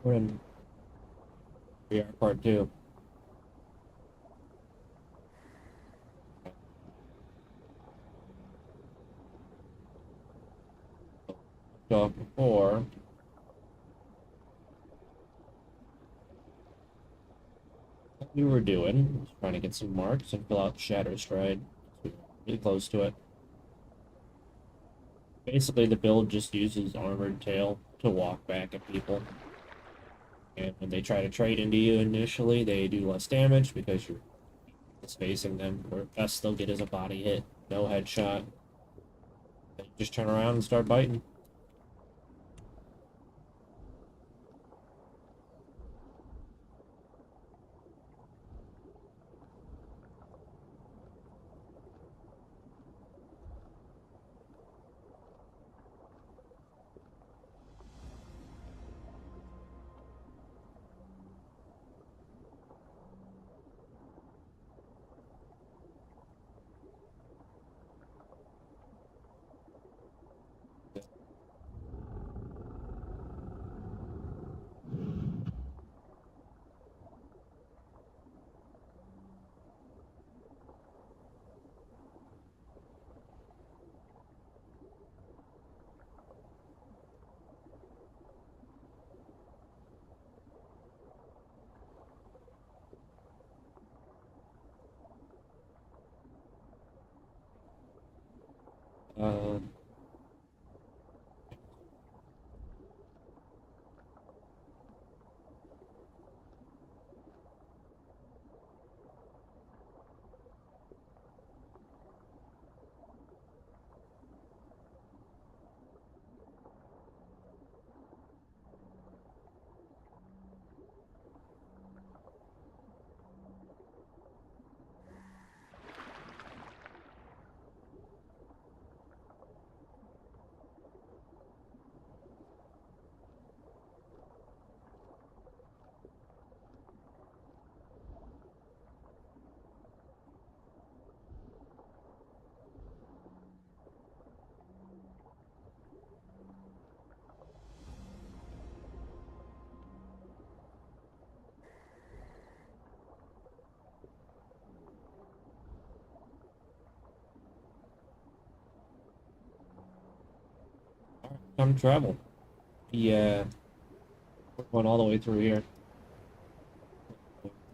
We're in VR part two. So before what we were doing was trying to get some marks and fill out Shatter Stride. We were really close to it. Basically, the build just uses Armored Tail to walk back at people. And when they try to trade into you initially, they do less damage because you're spacing them. Or best they'll get is a body hit, no headshot. Then you just turn around and start biting. Uh, Time to travel. Yeah, we're going all the way through here.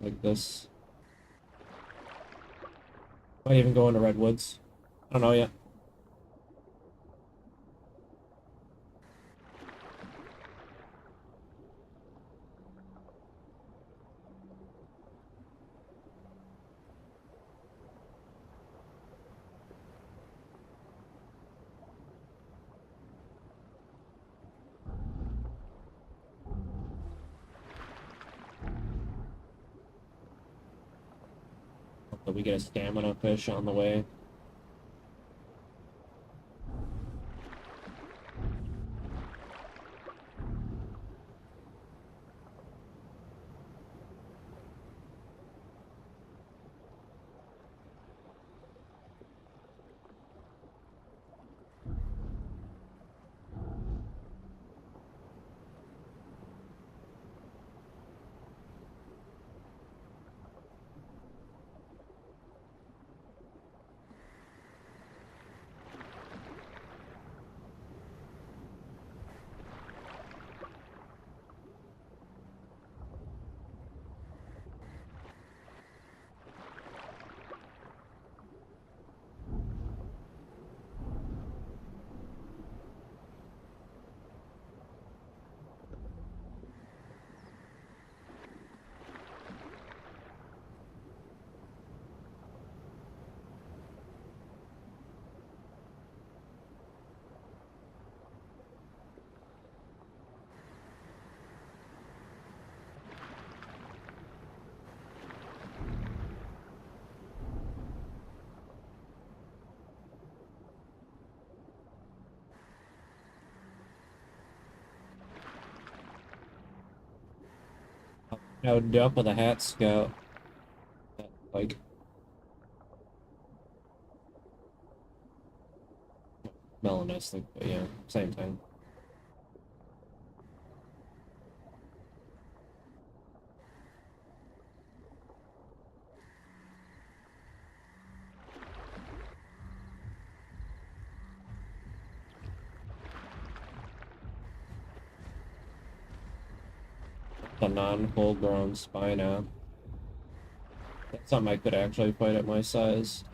Like this. Might even go into Redwoods. I don't know yet. But we get a stamina fish on the way. No, duck with a hat scout. Like, melanistic, but yeah, same thing. The non-full grown spina. That's something I could actually fight at my size.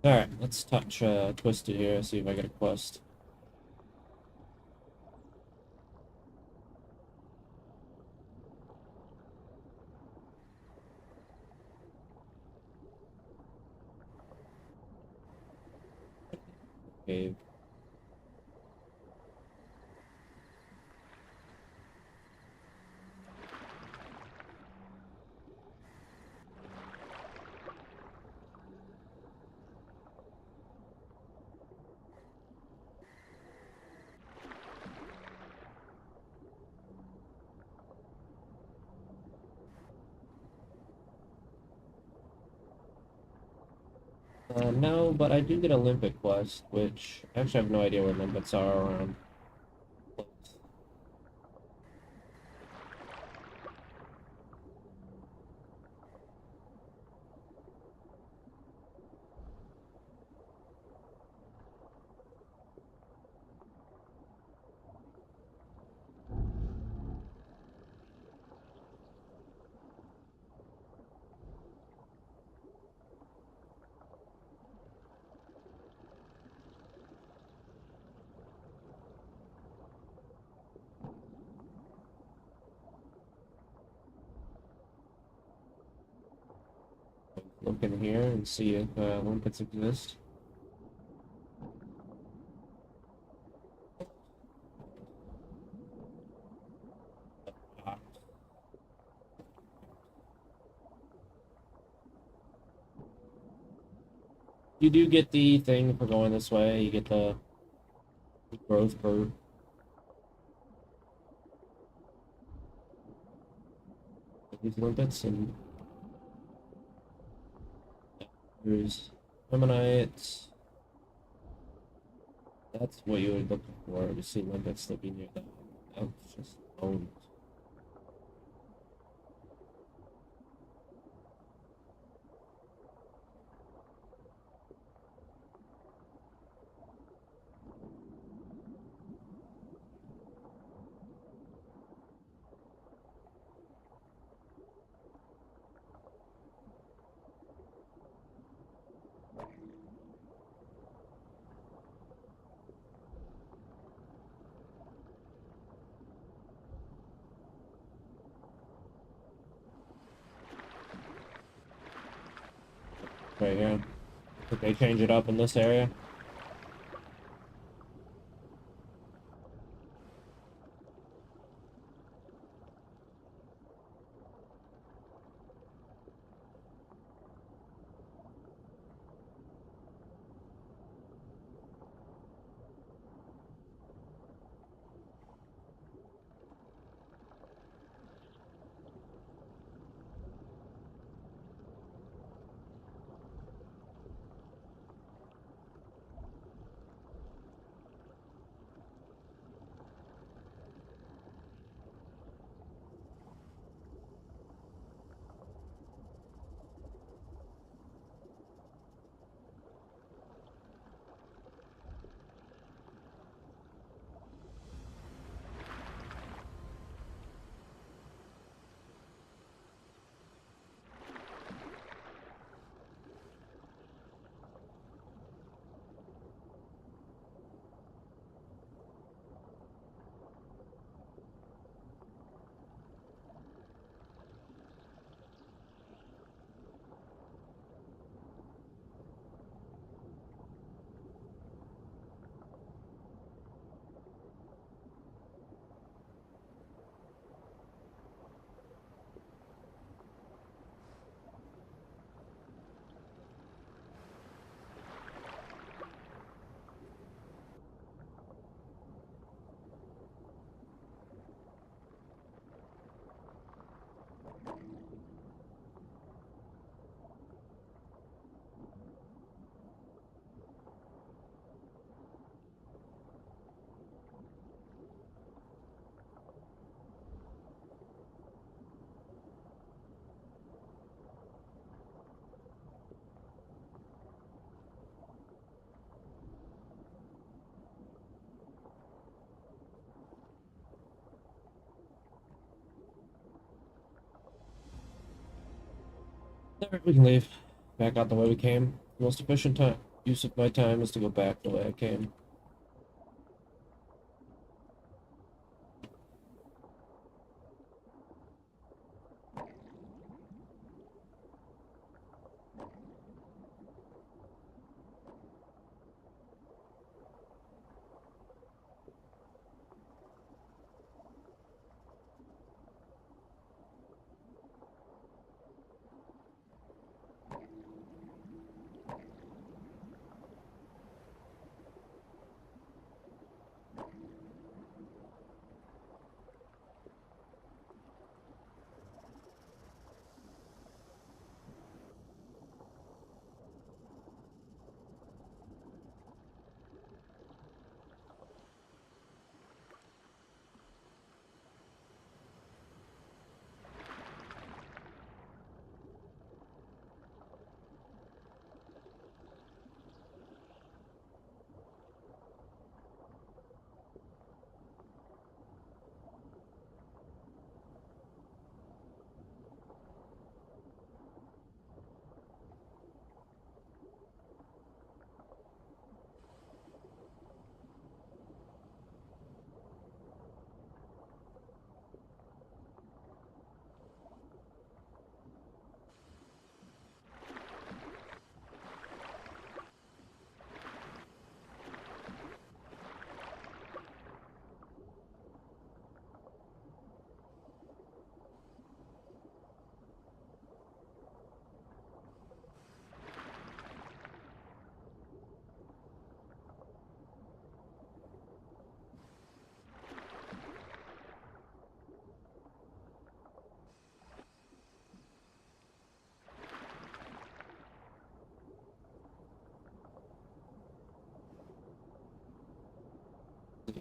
Alright, let's touch Twisted here, see if I get a quest. Cave. No, but I do get a limpet quest, which I actually have no idea where limpets are around. Look in here and see if limpets exist. You do get the thing for going this way. You get the growth for these limpets, and there's ammonites. That's what you would look for to see limpets that be near that. That's just bones. Right here. Did they change it up in this area? Alright, we can leave. Back out the way we came. The most efficient time use of my time is to go back the way I came.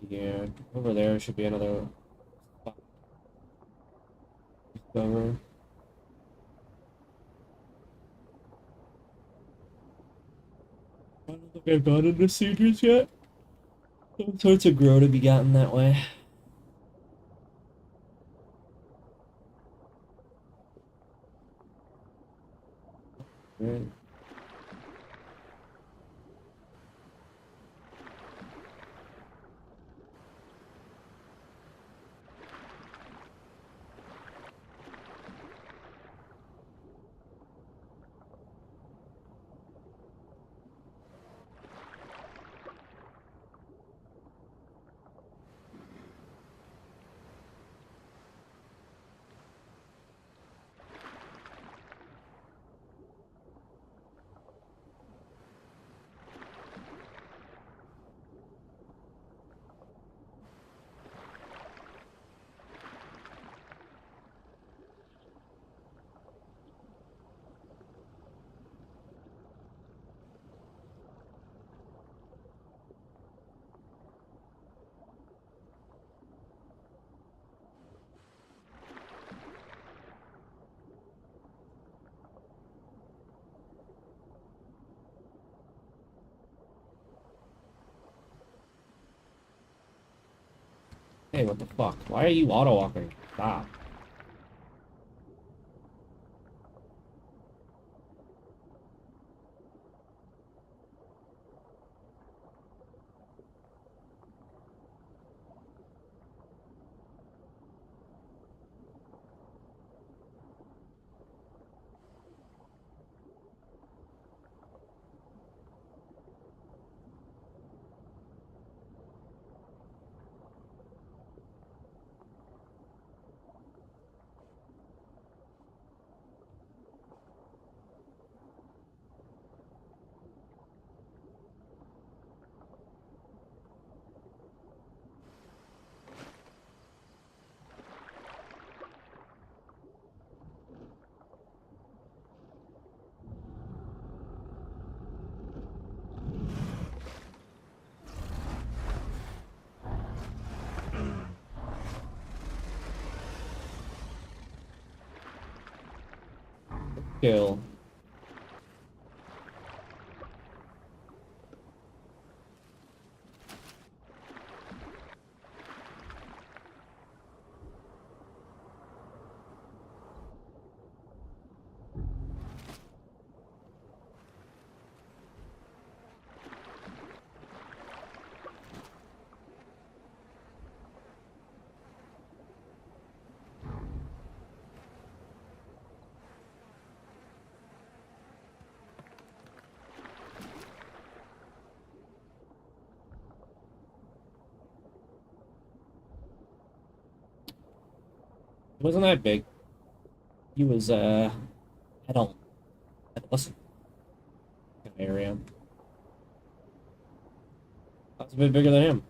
Yeah, over there should be another discover. I don't think I've gotten the secrets yet. All sorts of grow to be gotten that way. Right. Hey, what the fuck? Why are you auto walking? Stop. Kill. It wasn't that big. He was adult, adolescent kind of area. I was a bit bigger than him.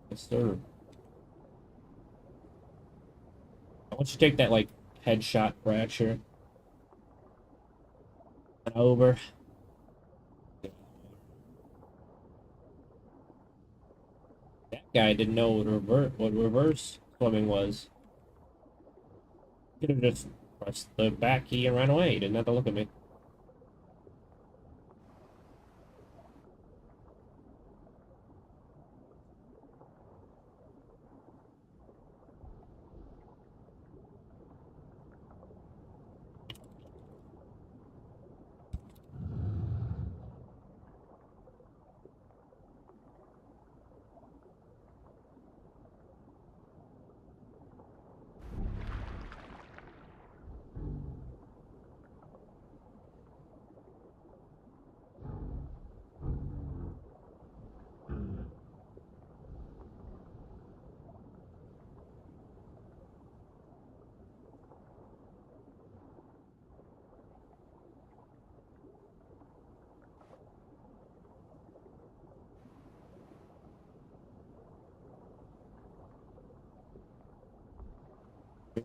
Yes, sir. Why don't you take that like headshot fracture and over? That guy didn't know what reverse swimming was. He could have just pressed the back key and ran away. He didn't have to look at me.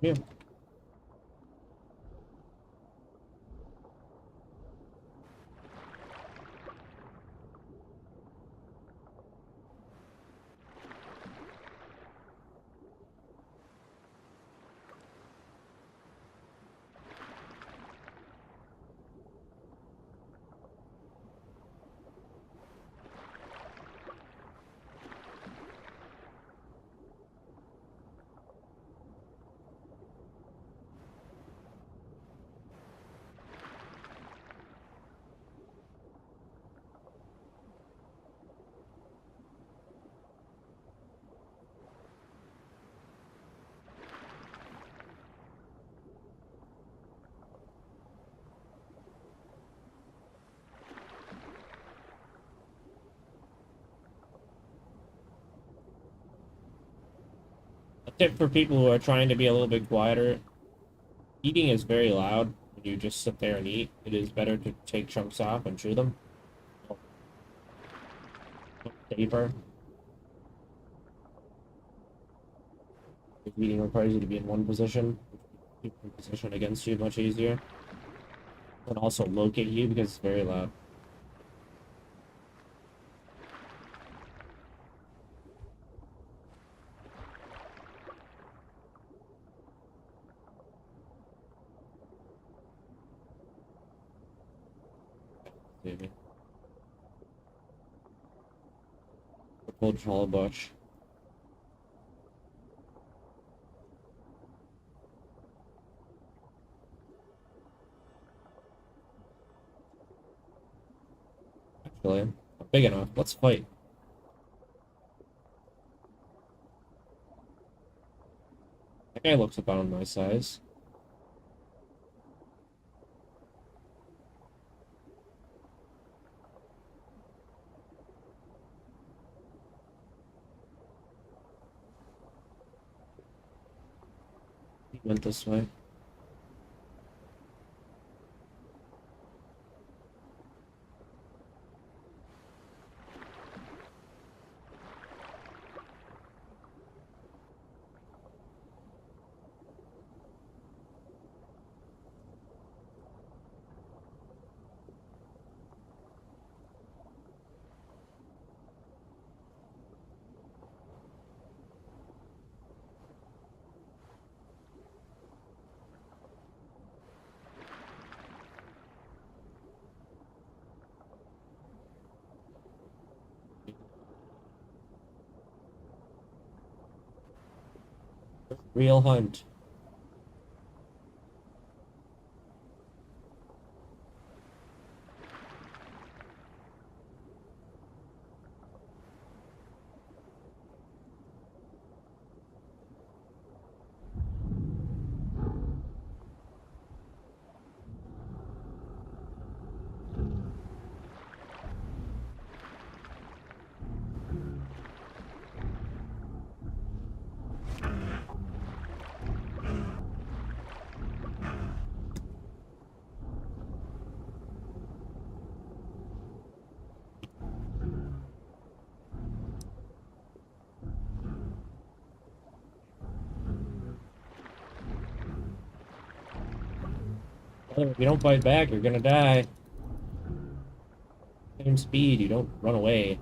Yeah. A tip for people who are trying to be a little bit quieter: eating is very loud when you just sit there and eat. It is better to take chunks off and chew them. Safer. If eating requires you to be in one position, keep the position against you much easier. And also locate you because it's very loud. Maybe. Cold hollow bush. Actually, I'm big enough. Let's fight. That guy looks about my size. He went this way. Real hunt. If you don't fight back, you're gonna die. Same speed, you don't run away.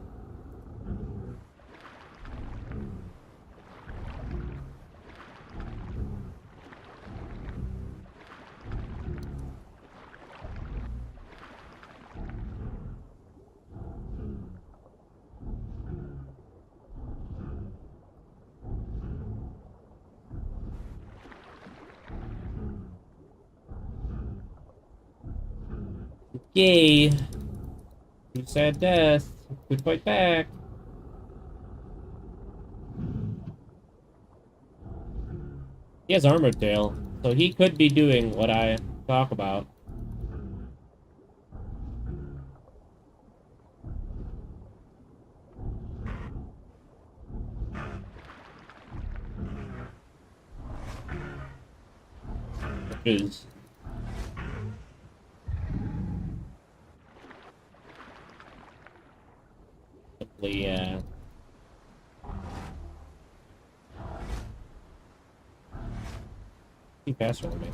Yay! You sad death. Could fight back. He has armored tail, so he could be doing what I talk about. Which is simply, he faster than me.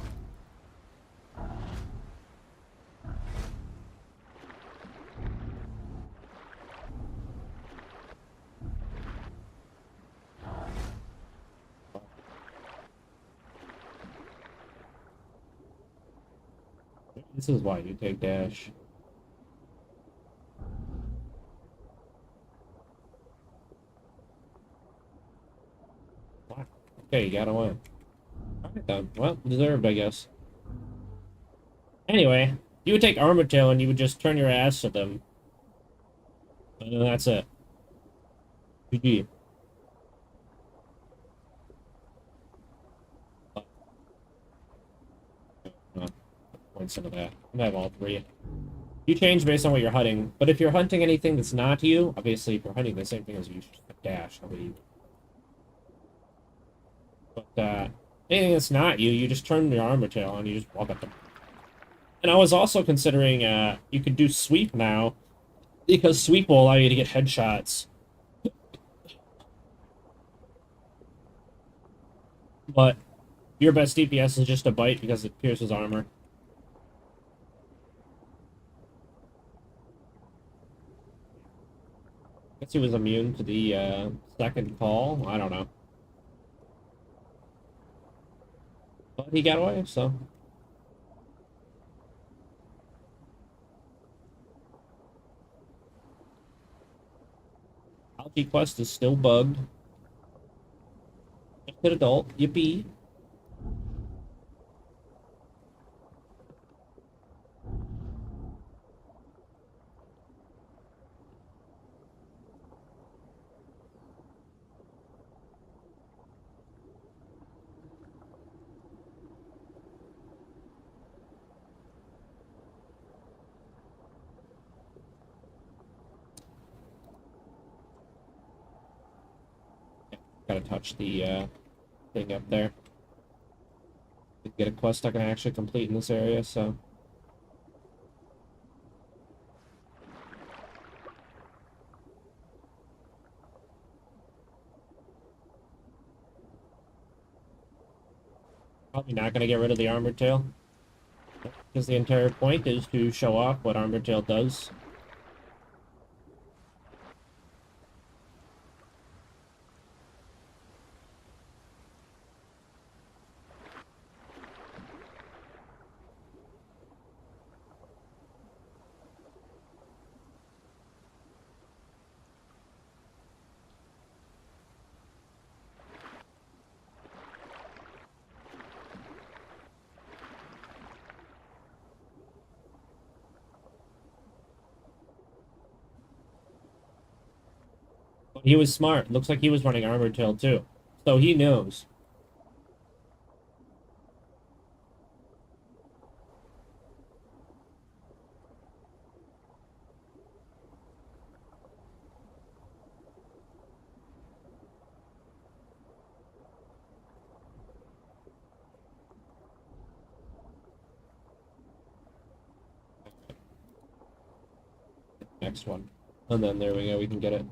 This is why you take dash. Wow. Okay, you got away. Alright then. Well, deserved, I guess. Anyway, you would take armored tail and you would just turn your ass to them. And that's it. GG. Points into that. I have all three. You change based on what you're hunting, but if you're hunting anything that's not you, obviously if you're hunting the same thing as you, should dash, I believe. But anything that's not you, you just turn your armor tail and you just walk up them. And I was also considering you could do sweep now, because sweep will allow you to get headshots. But your best DPS is just a bite because it pierces armor. I guess he was immune to the second call. I don't know. But he got away, so. Algae Quest is still bugged. Just hit adult. Yippee. Gotta touch the thing up there. Get a quest I can actually complete in this area, so. Probably not gonna get rid of the armored tail. Because the entire point is to show off what armored tail does. But he was smart. Looks like he was running armored tail too. So he knows. Next one. And then there we go, we can get it.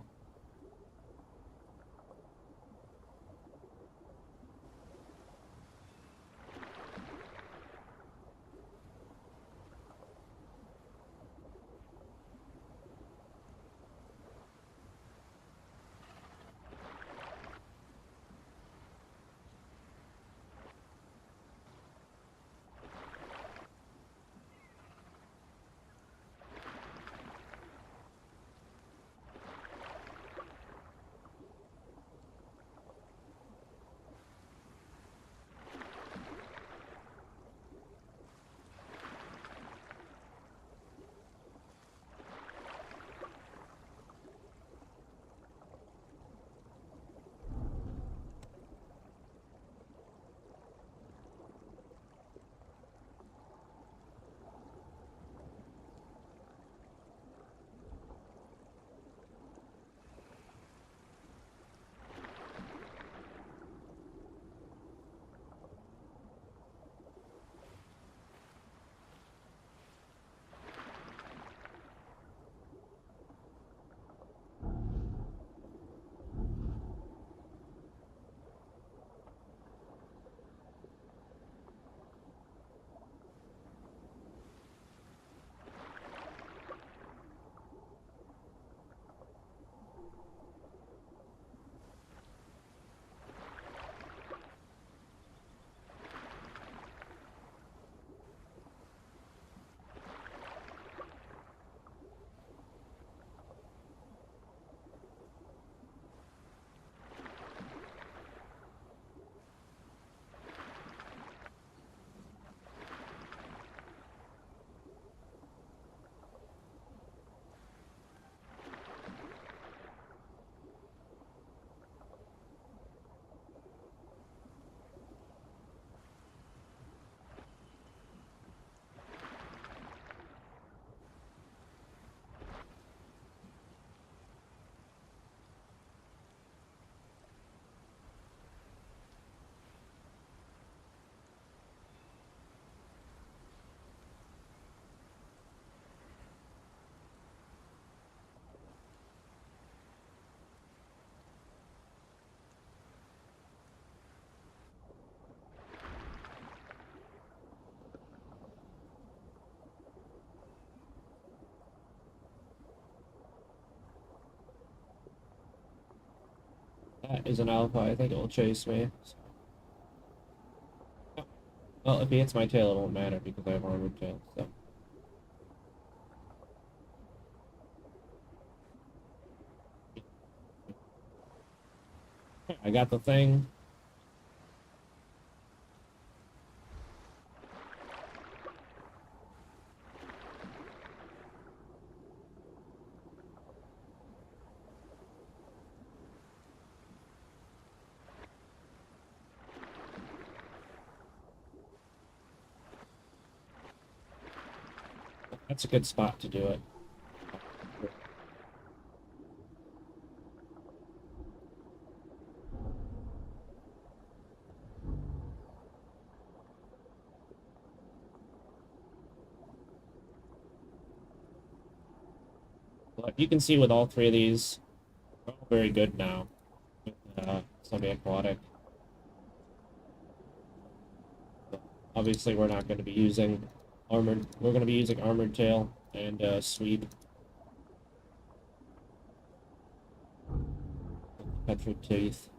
That is an alpha. I think it will chase me. So, yeah. Well, if he hits my tail, it won't matter because I have armored tail. So I got the thing. That's a good spot to do it. But you can see with all three of these, they're all very good now. Semi-aquatic. Obviously, we're not going to be using armored. We're going to be using armored tail and sweep. Petrol teeth.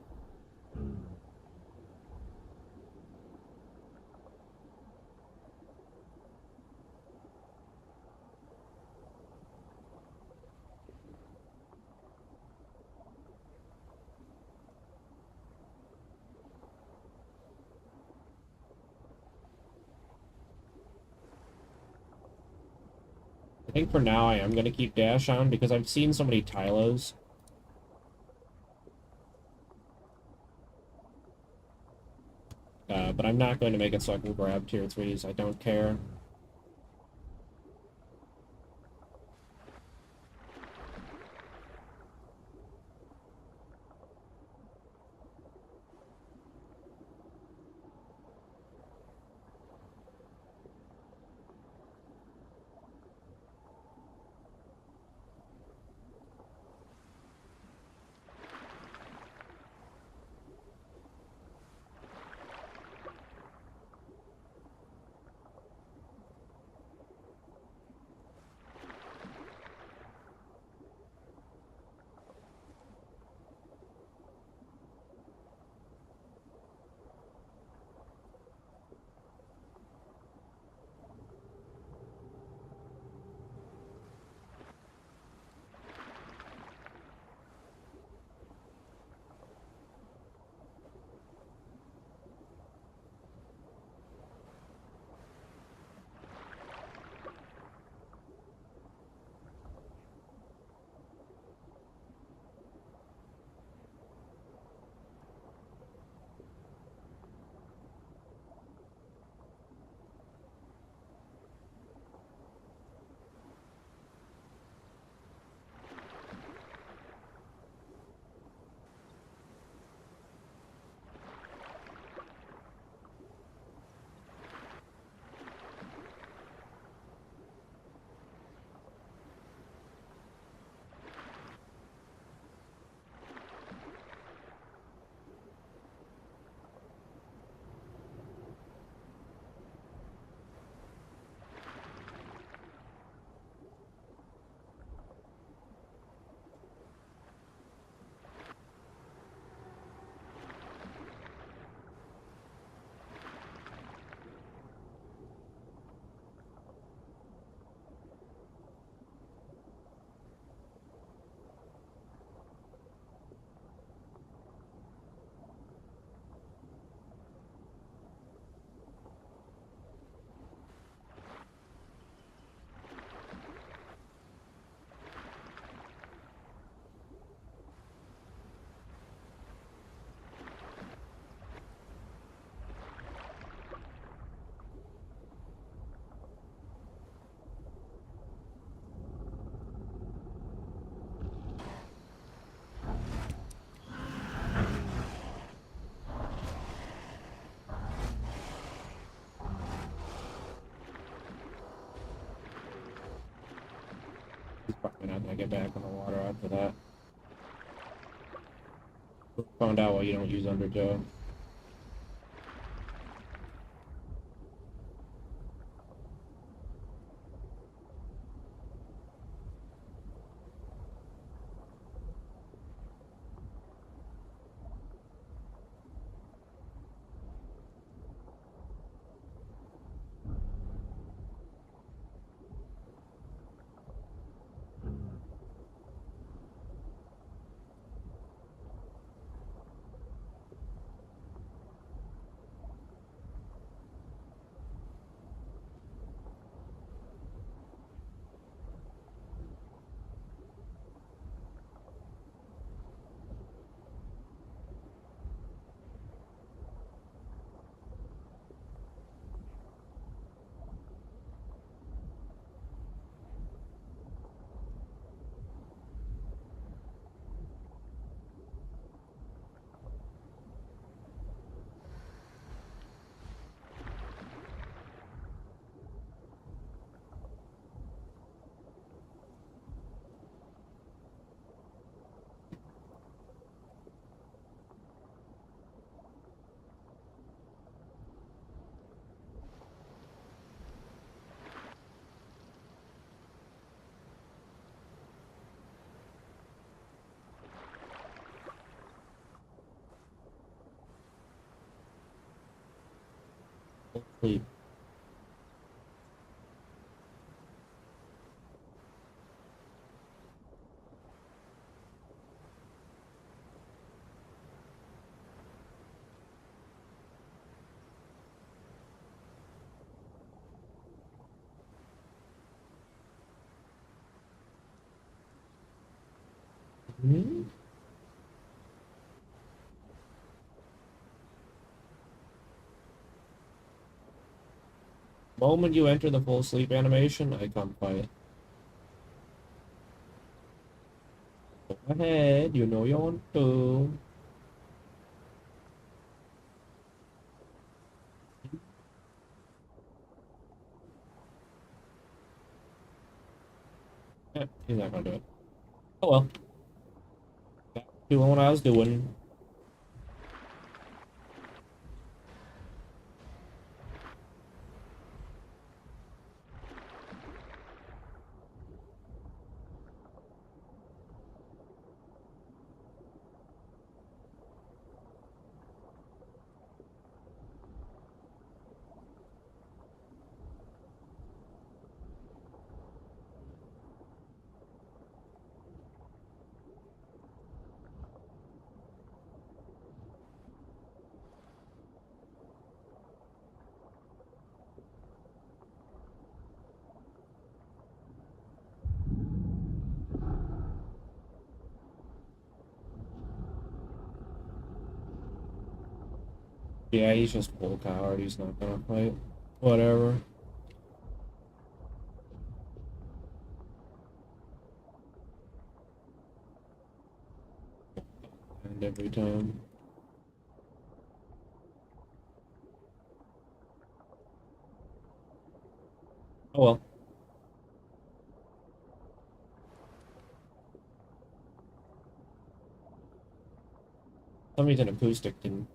I think for now I am going to keep dash on because I've seen so many Tylos. But I'm not going to make it so I can grab tier 3s. I don't care. He's probably not going to get back in the water after that. Found out why you don't use undertow. sleep. Hmm? Moment you enter the full sleep animation, I come quiet. Go ahead, you know you want to. Yeah, he's not gonna do it. Oh well. Doing what I was doing. Yeah, he's just full coward. He's not gonna fight. Whatever. And every time. Oh well. Some reason acoustic didn't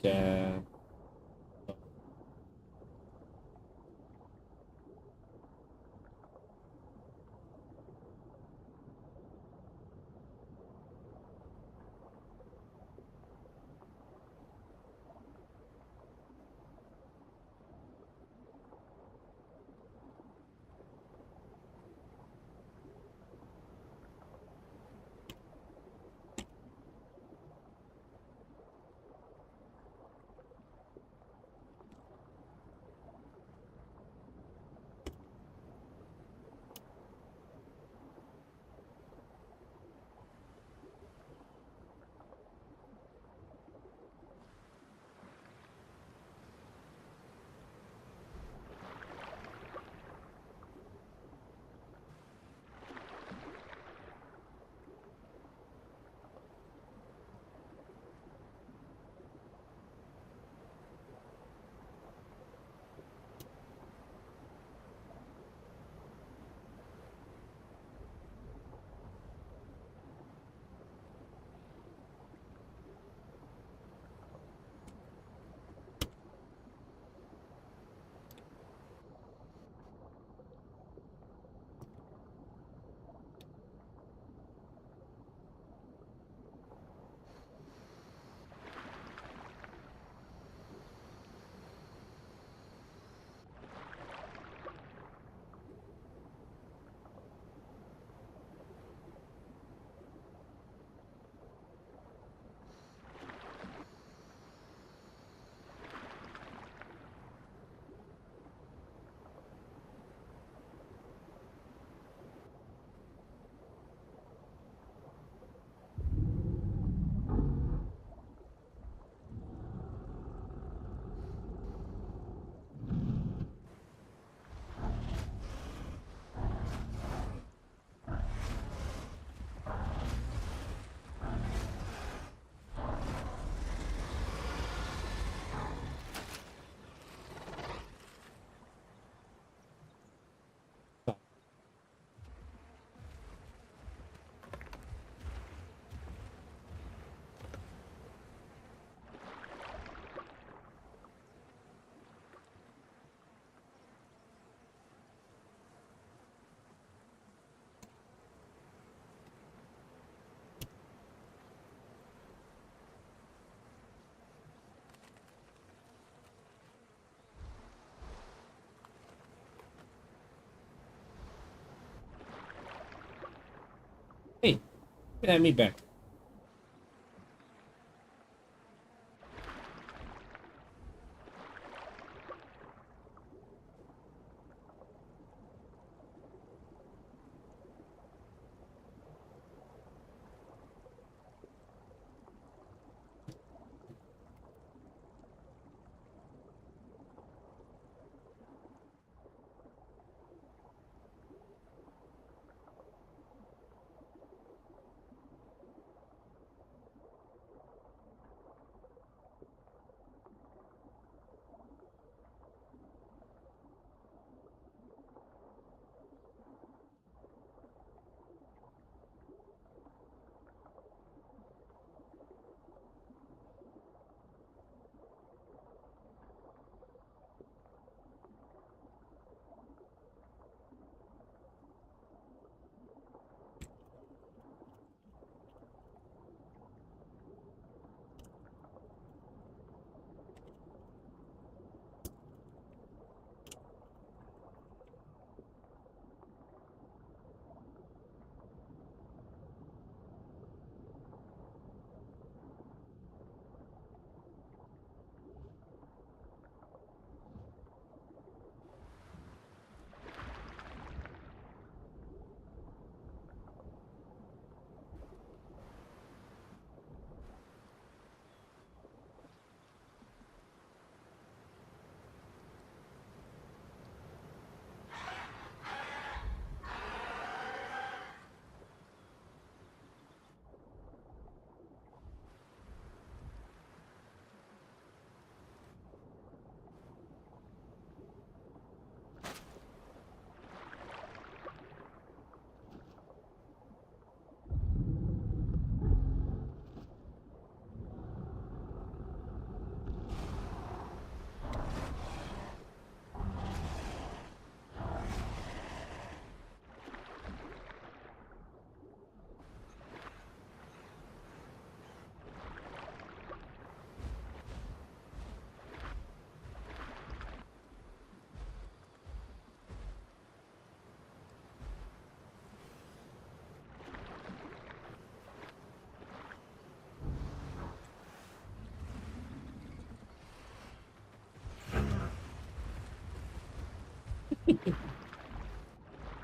Give me that meat back.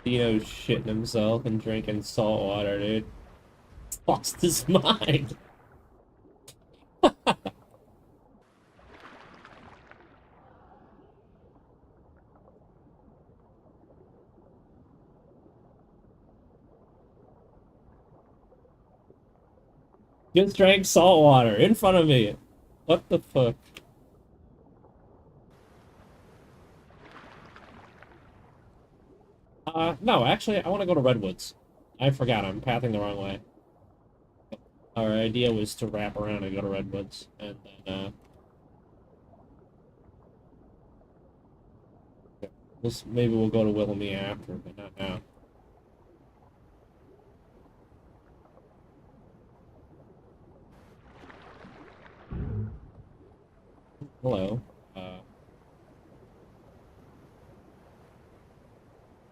Dino's shitting himself and drinking salt water, dude. Lost his mind. Just drank salt water in front of me. What the fuck? No, actually, I want to go to Redwoods. I forgot, I'm pathing the wrong way. Our idea was to wrap around and go to Redwoods, and then, maybe we'll go to Wilhelmie after, but not now. Hello.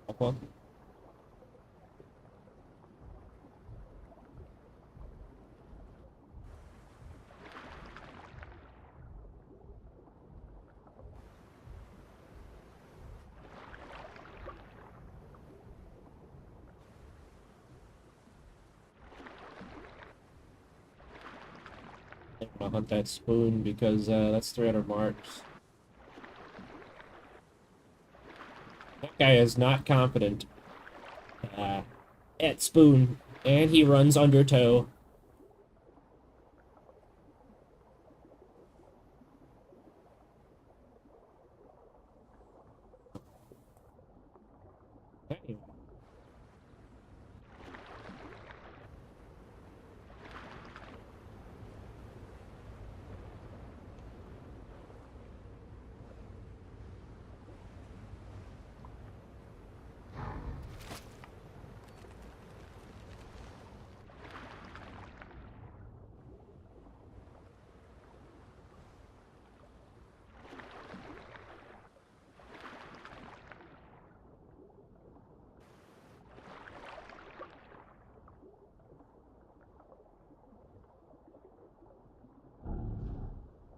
Aqua? I'm gonna hunt that spoon because, that's 300 marks. That guy is not confident, uh, at spoon, and he runs undertow. Hey.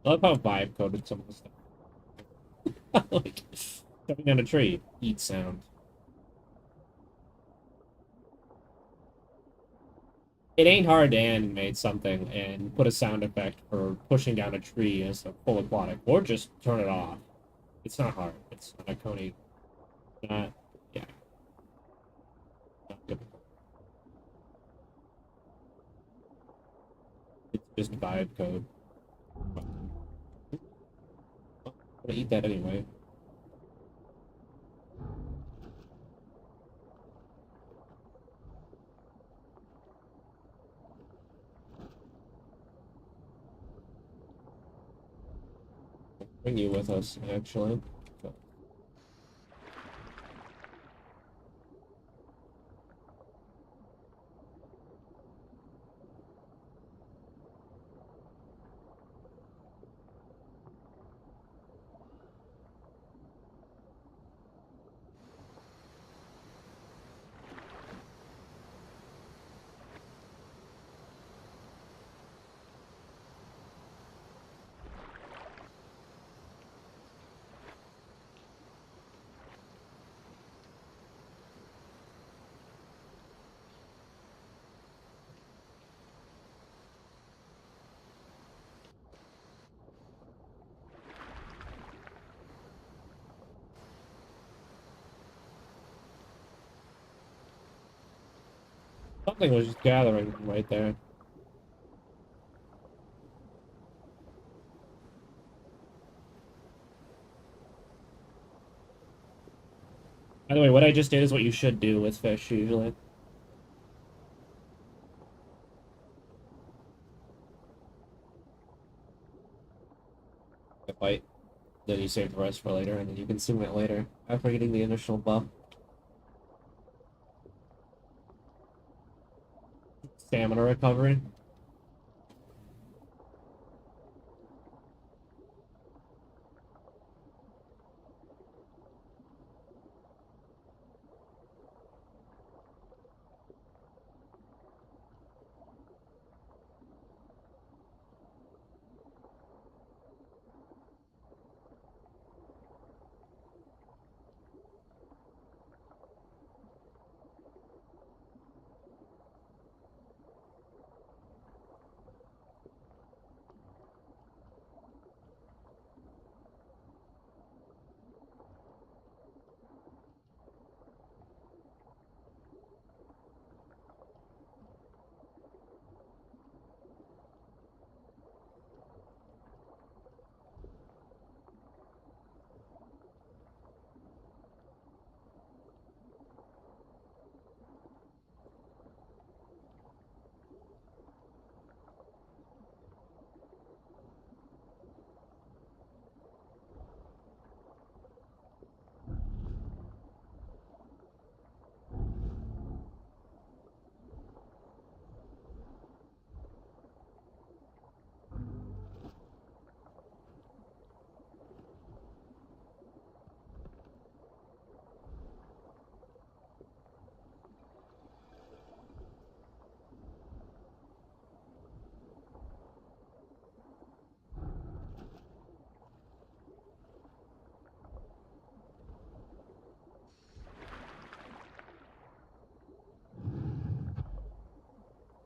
I love how vibe coded some of the stuff. Like, jumping down a tree, eat sound. It ain't hard to animate something and put a sound effect for pushing down a tree as a full aquatic, or just turn it off. It's not hard. It's not a Coney. Not, yeah, not difficult. It's just vibe code. I'm gonna eat that anyway. Bring you with us, actually. Something was just gathering right there. By the way, what I just did is what you should do with fish usually. A bite, then you save the rest for later, and then you consume it later after getting the initial buff. Stamina recovery.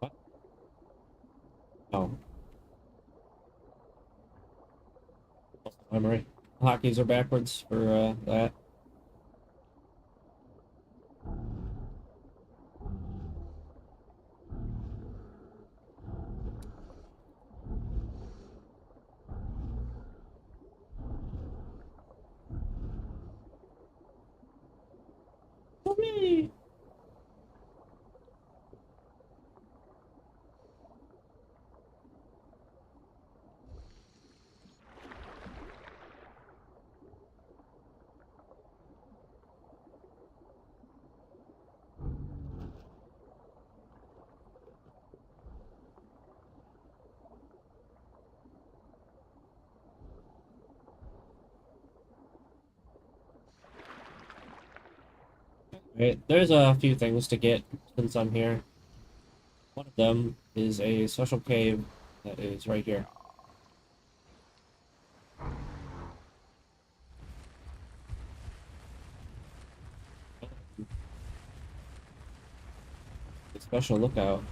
What? Oh, memory. Hotkeys are backwards for that. Whee! Right, there's a few things to get since I'm here. One of them is a special cave that is right here. Special lookout.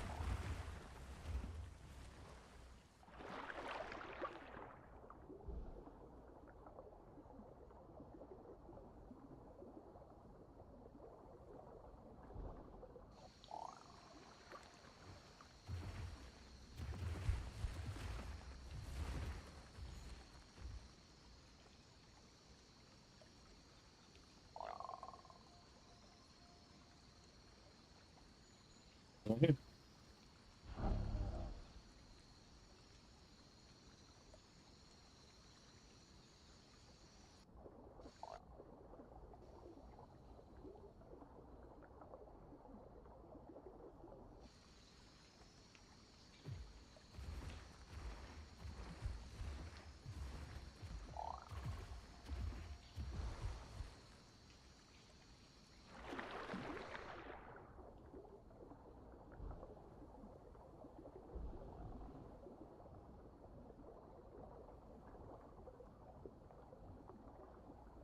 Right here.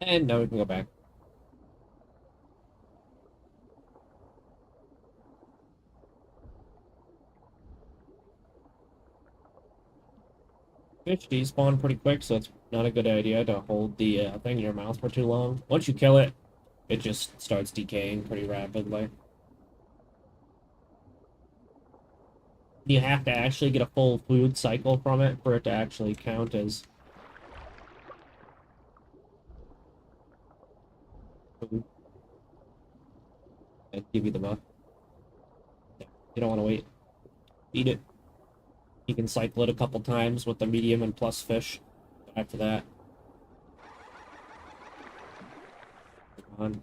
And now we can go back. Fish despawn pretty quick, so it's not a good idea to hold the thing in your mouth for too long. Once you kill it, it just starts decaying pretty rapidly. You have to actually get a full food cycle from it for it to actually count as food and give you the buff. You don't want to wait. Eat it. You can cycle it a couple times with the medium and plus fish. After that, come on.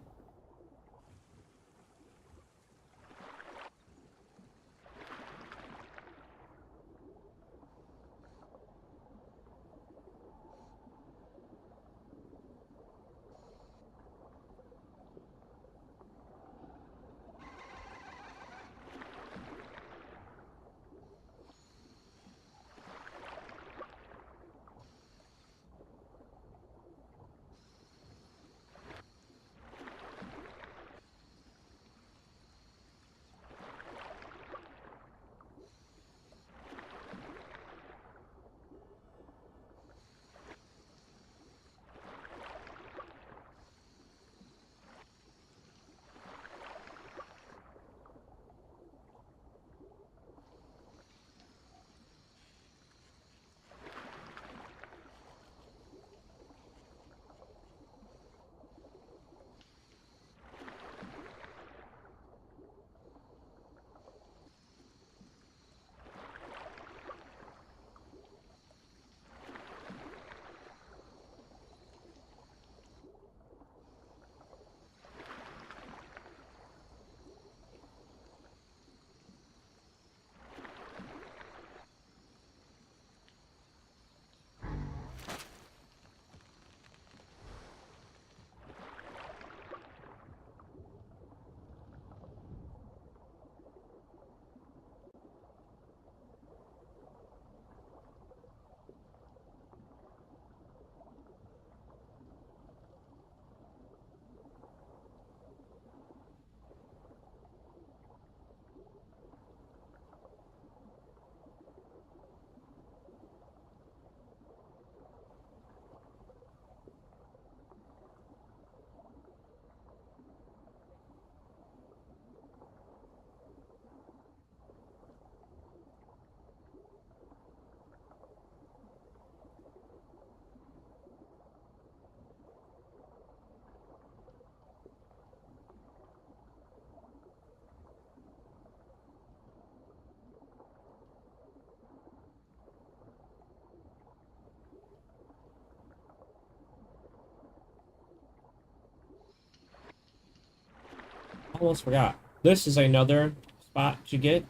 Almost forgot. This is another spot to get.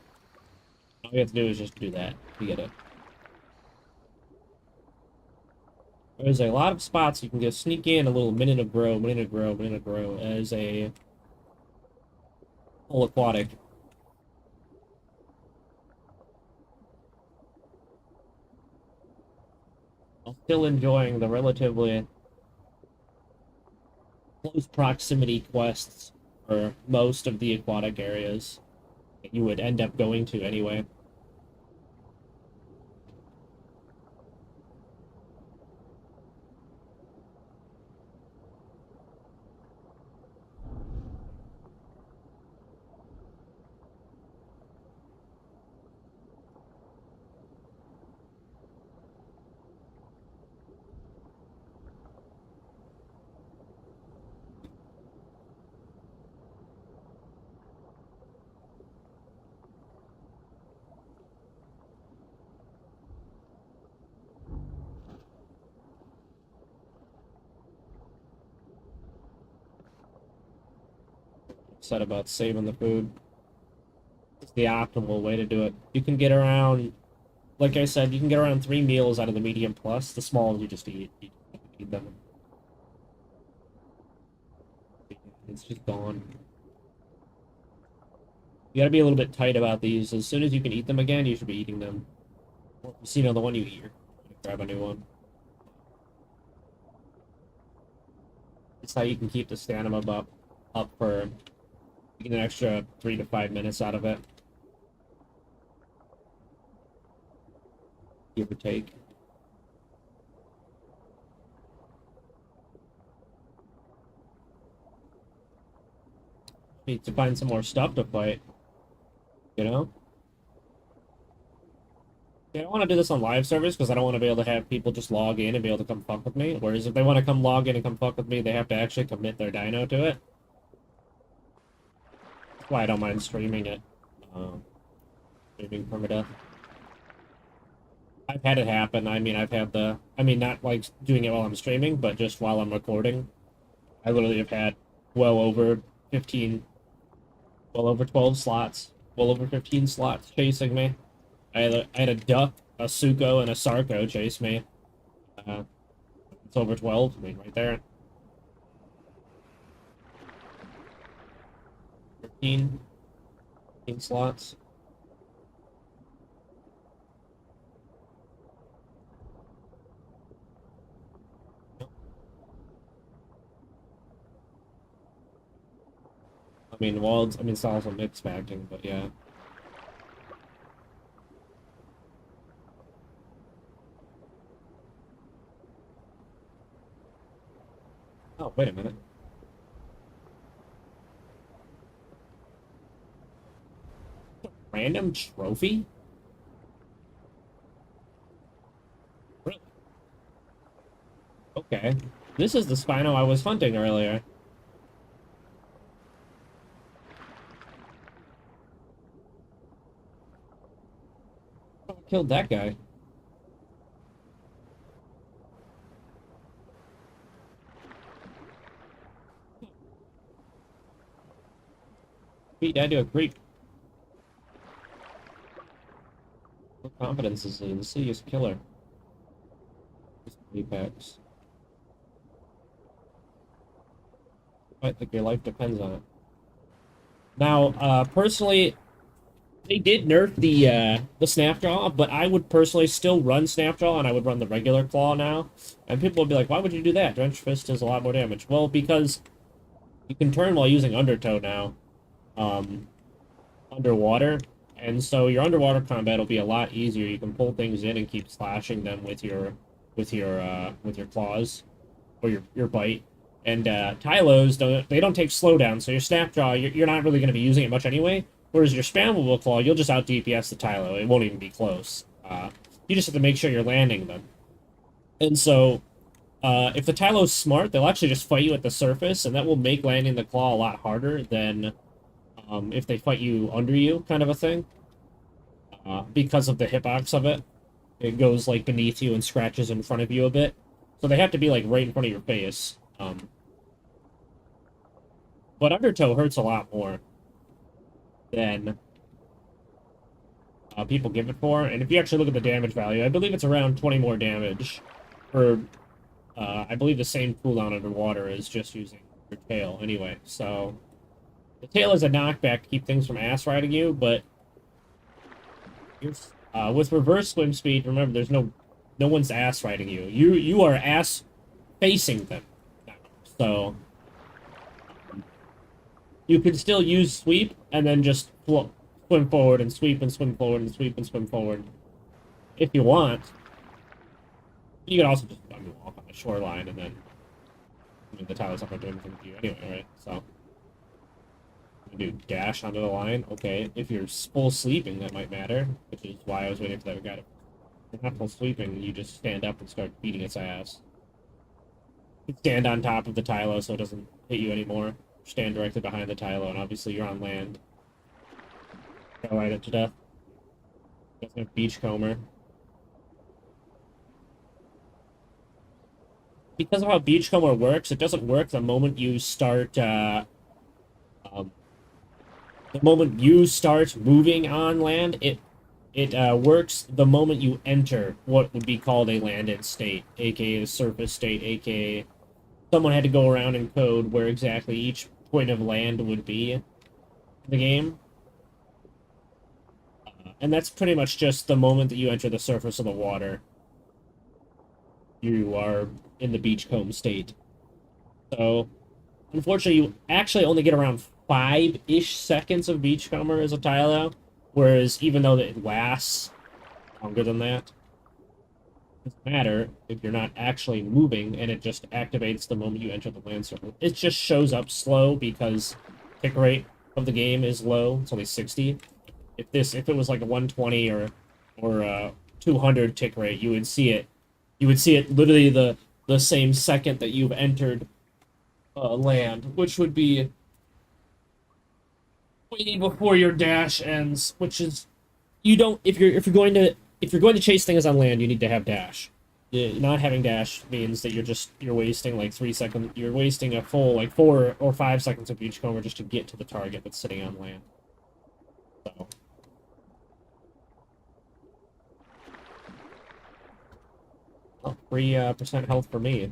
All you have to do is just do that to get it. There's a lot of spots you can just sneak in a little minute of grow, minute of grow, minute of grow as a full aquatic. While still enjoying the relatively close proximity quests for most of the aquatic areas. that you would end up going to anyway. Said about saving the food. It's the optimal way to do it. You can get around, like I said, you can get around 3 meals out of the medium plus. The small you just eat. You eat them. It's just gone. You gotta be a little bit tight about these. As soon as you can eat them again, you should be eating them. You see another one, you eat. Grab a new one. It's how you can keep the stamina up for an extra 3 to 5 minutes out of it. Give or take. Need to find some more stuff to fight. You know? Yeah, I don't want to do this on live servers because I don't want to be able to have people just log in and be able to come fuck with me. Whereas if they want to come log in and come fuck with me, they have to actually commit their dino to it. That's why I don't mind streaming it. Streaming Permdeath. I've had it happen. I mean, not like doing it while I'm streaming, but just while I'm recording. I literally have had well over 15, well over 12 slots, well over 15 slots chasing me. I had a duck, a Suko, and a Sarko chase me. It's over 12, I mean, right there. 15 slots. I mean, well, it's also mixed bagging, but yeah. Oh, wait a minute. Random trophy? Really? Okay. This is the Spino I was hunting earlier. I killed that guy. Beat that to a creep. What confidence is he? The Insidious Killer. Apex. I think your life depends on it. Now, personally, they did nerf the Snapjaw, but I would personally still run Snapjaw, and I would run the regular Claw now. And people would be like, why would you do that? Drench Fist does a lot more damage. Well, because you can turn while using Undertow now, underwater, and so your underwater combat will be a lot easier. You can pull things in and keep slashing them with your claws or your bite. And Tylos don't take slowdown, so your Snapjaw you're not really going to be using it much anyway. Whereas your spammable claw, you'll just out DPS the Tylo. It won't even be close. You just have to make sure you're landing them. And so, if the Tylo's smart, they'll actually just fight you at the surface, and that will make landing the claw a lot harder than if they fight you under you, kind of a thing. Because of the hitbox of it. It goes, like, beneath you and scratches in front of you a bit. So they have to be, like, right in front of your face. But Undertow hurts a lot more than people give it for. And if you actually look at the damage value, I believe it's around 20 more damage for, I believe the same cooldown underwater is just using your tail anyway. So the tail is a knockback to keep things from ass riding you, but with reverse swim speed, remember, there's no one's ass riding you. You are ass facing them. So you can still use sweep and then just swim forward and sweep and swim forward and sweep and swim forward if you want. You can also just walk on the shoreline and then the Tylo's not going to do anything to you anyway, right? So you do dash onto the line. Okay, if you're full sleeping, that might matter, which is why I was waiting for that guy to. If you're not full sleeping, you just stand up and start beating its ass. You stand on top of the Tylo so it doesn't hit you anymore. Stand directly behind the Tylo, and obviously you're on land. Gotta ride it to death. Doesn't have Beachcomber. Because of how Beachcomber works, it doesn't work the moment you start, um, the moment you start moving on land. It works the moment you enter what would be called a landed state, aka the surface state, aka someone had to go around and code where exactly each point of land would be in the game. And that's pretty much just the moment that you enter the surface of the water. You are in the beachcomb state. So, unfortunately, you actually only get around 5-ish seconds of beachcomber as a Tylo, whereas even though it lasts longer than that, it doesn't matter if you're not actually moving, and it just activates the moment you enter the land circle. It just shows up slow because tick rate of the game is low. It's only 60. If it was like a 120 or 200 tick rate, you would see it. You would see it literally the same second that you've entered land, which would be waiting before your dash ends. Which is you don't if you're going to chase things on land, you need to have dash. Not having dash means that you're wasting like 3 seconds. You're wasting a full like 4 or 5 seconds of beachcomber just to get to the target that's sitting on land. So. Oh, 3% health for me.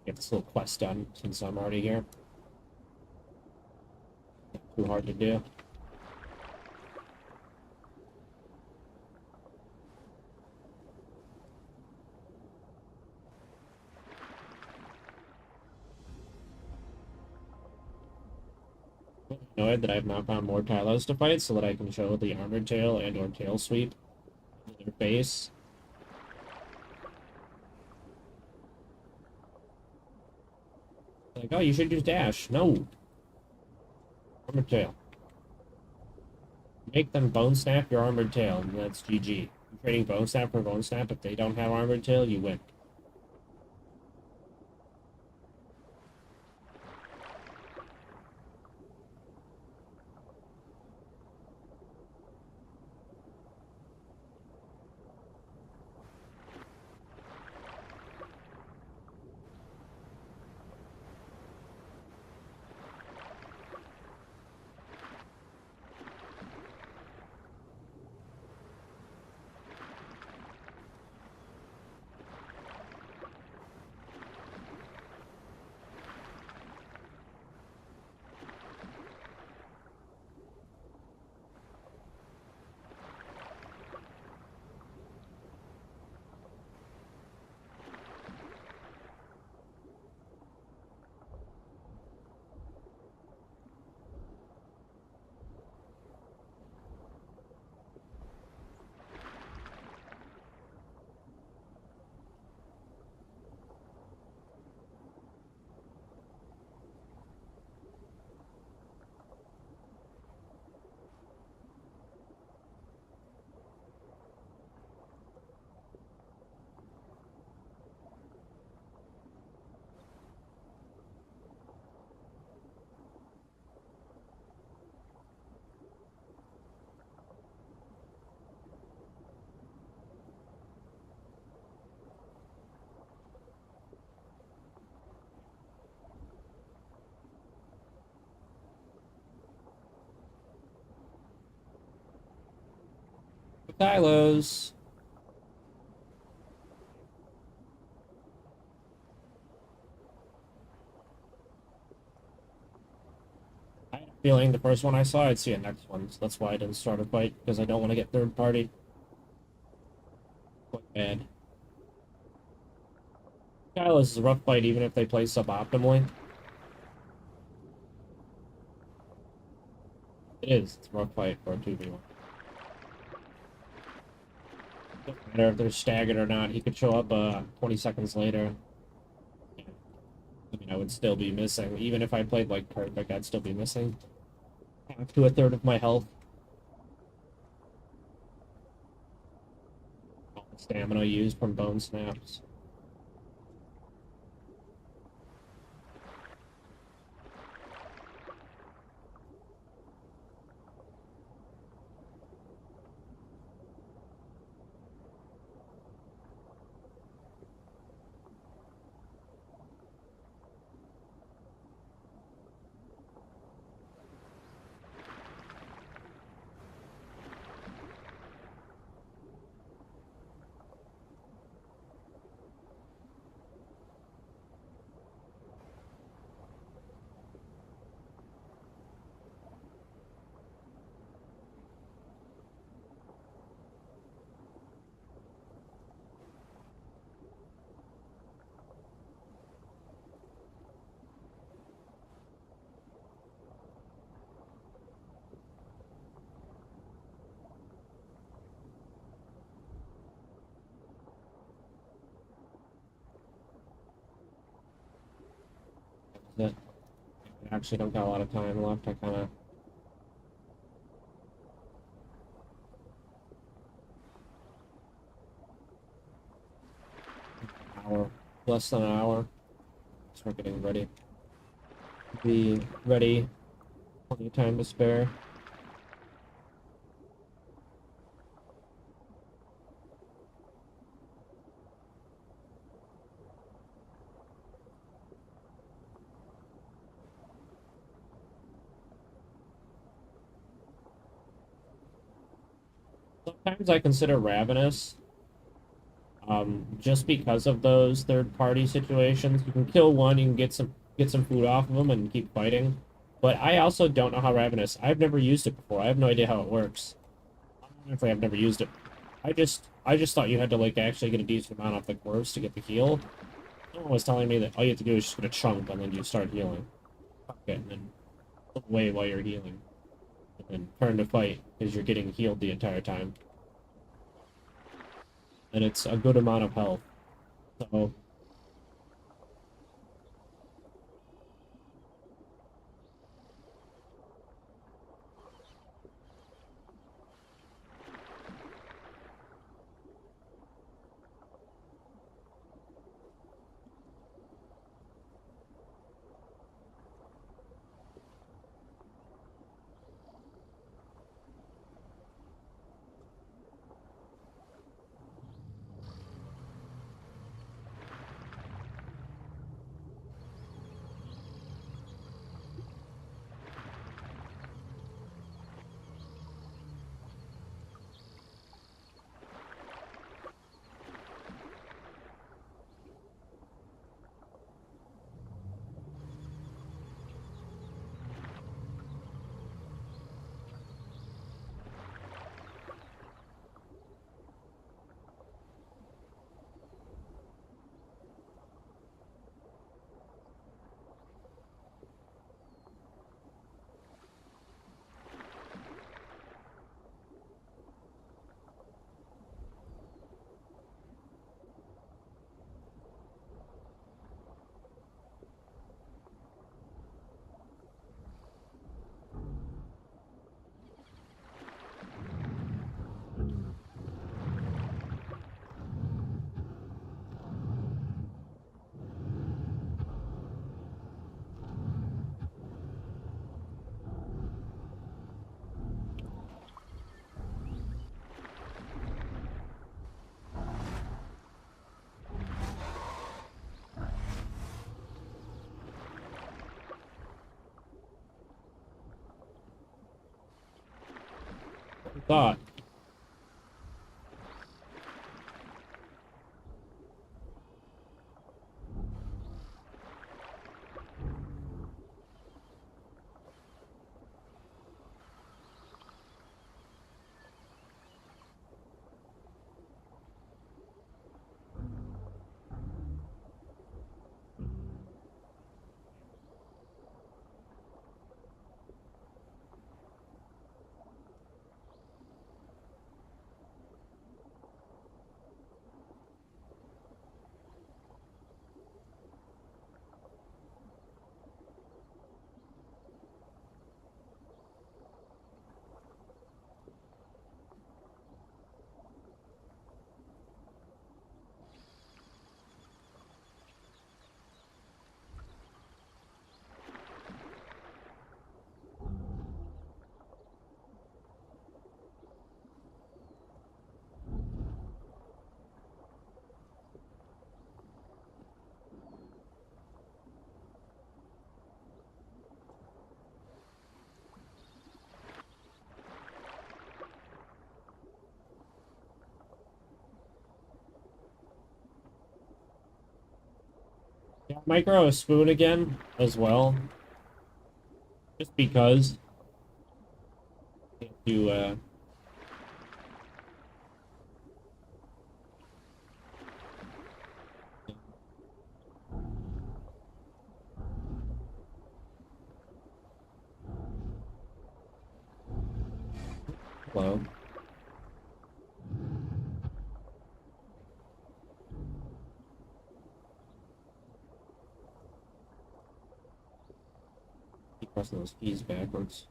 Get this little quest done since I'm already here. Too hard to do. Annoyed that I've not found more Tylos to fight so that I can show the armored tail and or tail sweep in their face. Like, oh, you should use dash. No. Armored tail. Make them bone snap your armored tail, and that's GG. You're trading bone snap for bone snap. If they don't have armored tail, you win. Tylos. I had a feeling the first one I saw, I'd see a next one, so that's why I didn't start a fight, because I don't want to get third party. Quite bad. Tylos is a rough fight, even if they play suboptimally. It is. It's a rough fight for a 2v1. Doesn't matter if they're staggered or not. He could show up 20 seconds later. I mean, I would still be missing. Even if I played like perfect, I'd still be missing half to a third of my health. All the stamina used from bone snaps. That I actually don't got a lot of time left. I kind of hour, less than an hour. Start getting ready. Be ready. Plenty of time to spare. Sometimes I consider Ravenous, just because of those third-party situations. You can kill one, you can get some food off of them, and keep fighting. But I also don't know how Ravenous. I've never used it before. I have no idea how it works. Honestly, I've never used it. I just thought you had to like actually get a decent amount off the corpse to get the heal. Someone was telling me that all you have to do is just get a chunk and then you start healing. Fuck it, and then look away while you're healing. And then turn to fight because you're getting healed the entire time. And it's a good amount of health. So thought. Yeah, I might grow a spoon again as well, just because you hello. Keep pressing those keys backwards.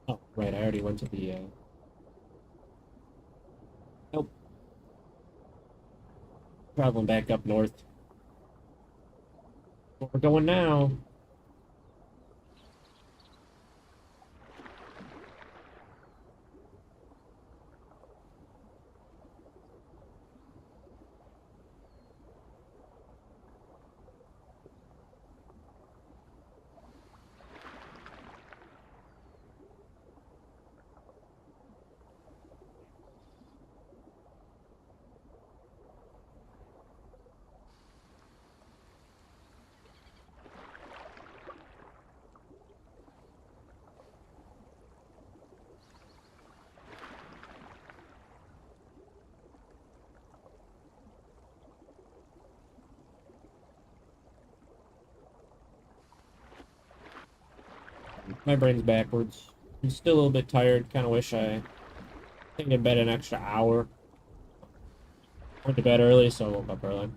Oh, right, I already went to the nope, traveling back up north. Where we're going now. My brain's backwards. I'm still a little bit tired. Kind of wish I think in bed an extra hour. Went to bed early, so I woke up early.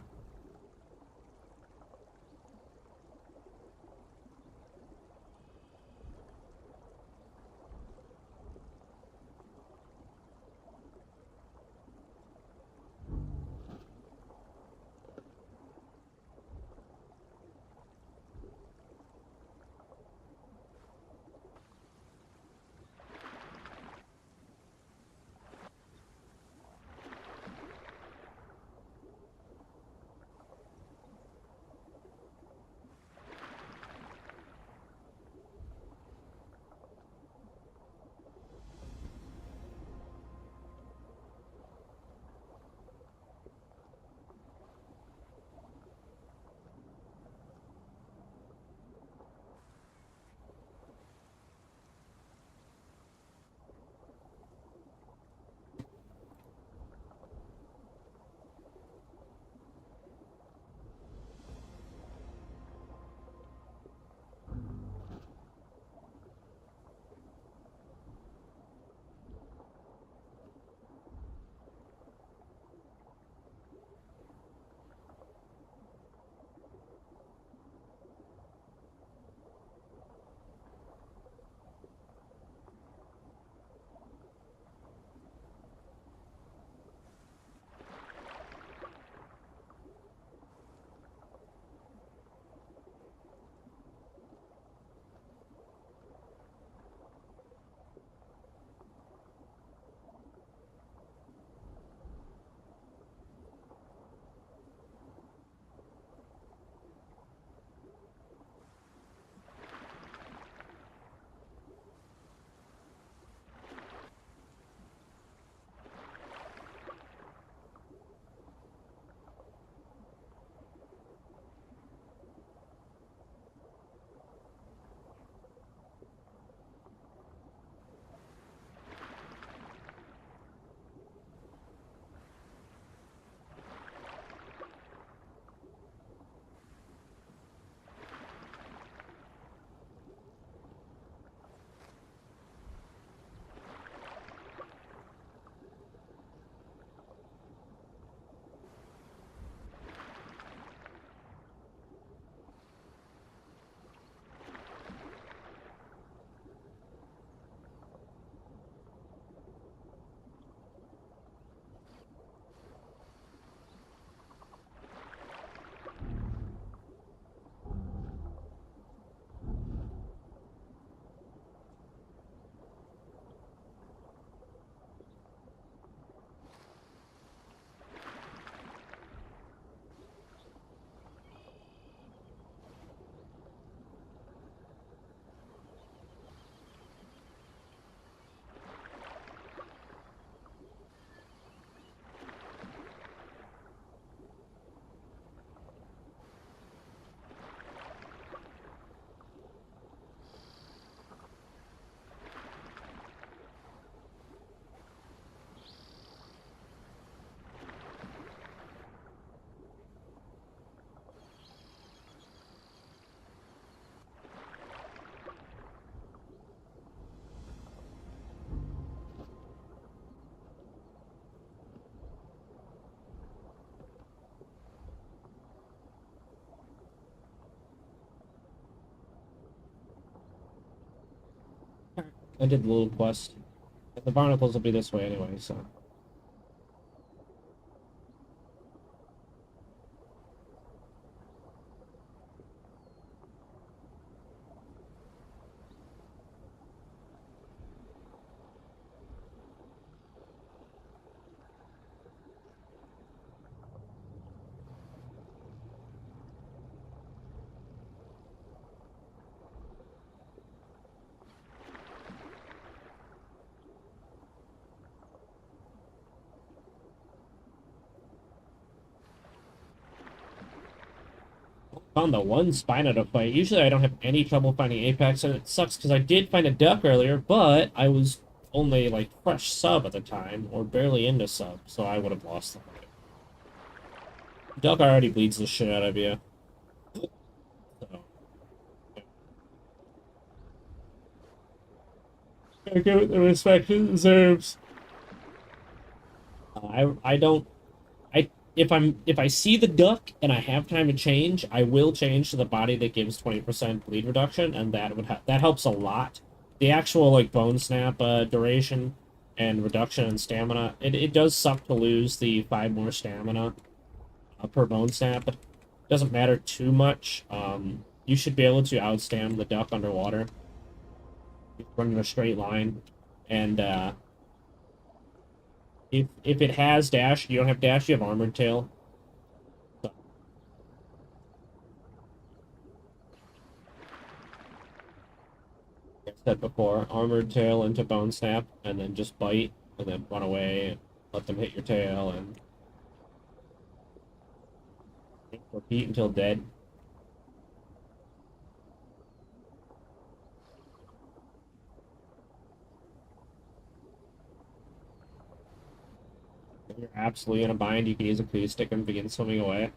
I did the little quest. The barnacles will be this way anyway, so. Found the one Spino to fight. Usually I don't have any trouble finding Apex, and it sucks because I did find a duck earlier, but I was only like fresh sub at the time, or barely into sub, so I would have lost the fight. Duck already bleeds the shit out of you. So gotta give it the respect it deserves. I don't I if I see the duck and I have time to change, I will change to the body that gives 20% bleed reduction, and that helps a lot. The actual like bone snap duration and reduction in stamina, it does suck to lose the 5 more stamina per bone snap, but it doesn't matter too much. You should be able to outstam the duck underwater. You run in a straight line, and if it has dash, you don't have dash, you have armored tail. So, like I said before, armored tail into bone snap, and then just bite, and then run away, let them hit your tail, and repeat until dead. If you're absolutely in a bind, you can use a cleave stick and begin swimming away.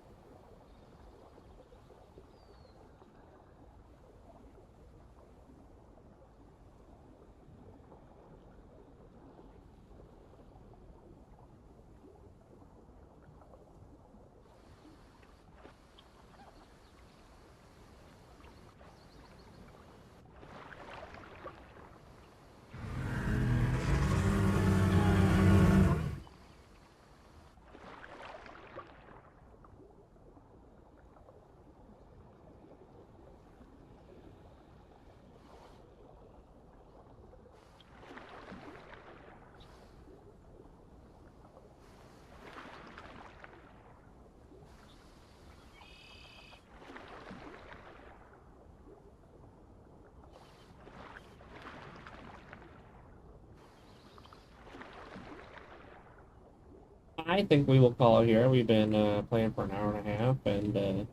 I think we will call it here. We've been playing for an hour and a half, and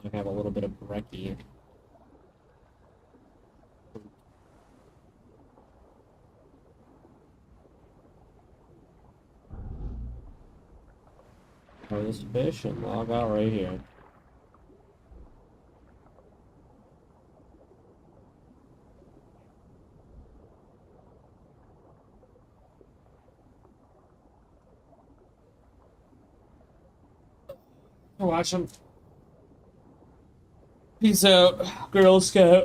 I have a little bit of brekkie. Throw this fish and log out right here. Watch them. Peace out, Girl Scout.